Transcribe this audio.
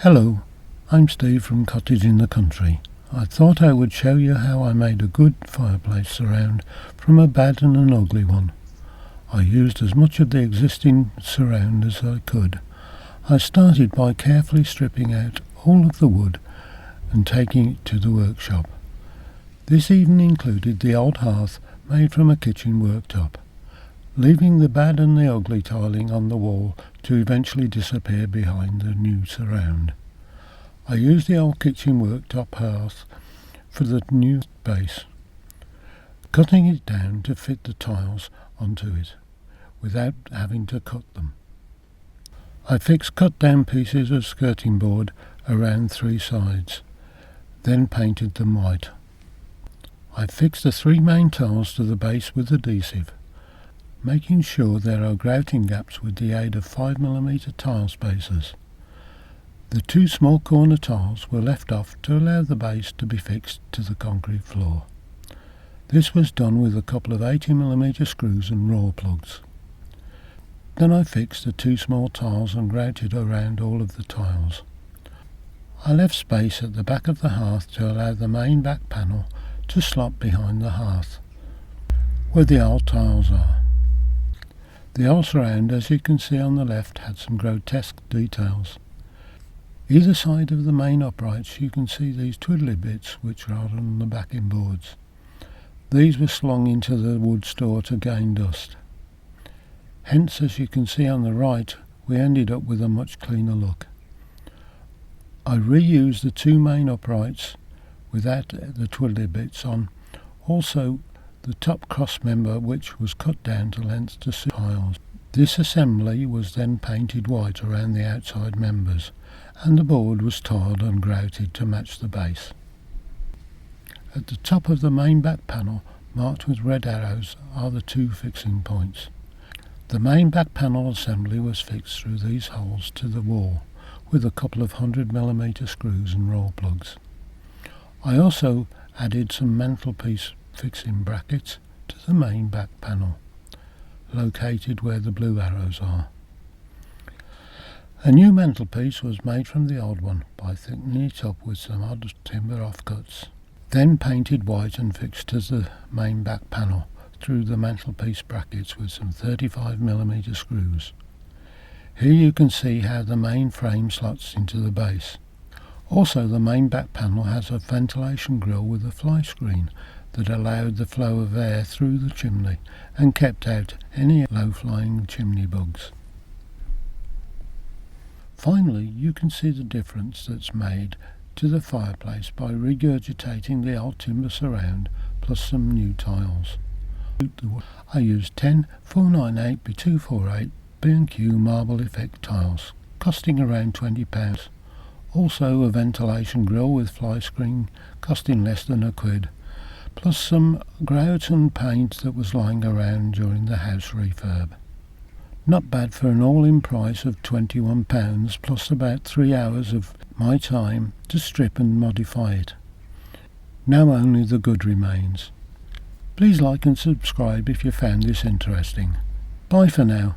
Hello, I'm Steve from Cottage in the Country. I thought I would show you how I made a good fireplace surround from a bad and an ugly one. I used as much of the existing surround as I could. I started by carefully stripping out all of the wood and taking it to the workshop. This even included the old hearth made from a kitchen worktop, leaving the bad and the ugly tiling on the wall to eventually disappear behind the new surround. I used the old kitchen worktop hearth for the new base, cutting it down to fit the tiles onto it without having to cut them. I fixed cut down pieces of skirting board around 3 sides, then painted them white. I fixed the 3 main tiles to the base with adhesive, making sure there are grouting gaps with the aid of 5mm tile spacers. The 2 small corner tiles were left off to allow the base to be fixed to the concrete floor. This was done with a couple of 80mm screws and raw plugs. Then I fixed the 2 small tiles and grouted around all of the tiles. I left space at the back of the hearth to allow the main back panel to slot behind the hearth, where the old tiles are. The old surround, as you can see on the left, had some grotesque details. Either side of the main uprights you can see these twiddly bits which are on the backing boards. These were slung into the wood store to gain dust. Hence, as you can see on the right, we ended up with a much cleaner look. I reused the 2 main uprights without the twiddly bits on. Also, the top cross member, which was cut down to length to suit tiles. This assembly was then painted white around the outside members, and the board was tiled and grouted to match the base. At the top of the main back panel, marked with red arrows, are the 2 fixing points. The main back panel assembly was fixed through these holes to the wall with a couple of 100mm screws and raw plugs. I also added some mantelpiece fixing brackets to the main back panel, located where the blue arrows are. A new mantelpiece was made from the old one by thickening it up with some odd timber offcuts, then painted white and fixed to the main back panel through the mantelpiece brackets with some 35mm screws. Here you can see how the main frame slots into the base. Also, the main back panel has a ventilation grill with a fly screen that allowed the flow of air through the chimney and kept out any low-flying chimney bugs. Finally, you can see the difference that's made to the fireplace by regurgitating the old timber surround plus some new tiles. I used 10 498x248 B&Q marble effect tiles, costing around £20. Also a ventilation grill with fly screen, costing less than £1, plus some grout and paint that was lying around during the house refurb. Not bad for an all-in price of £21, plus about 3 hours of my time to strip and modify it. Now only the good remains. Please like and subscribe if you found this interesting. Bye for now.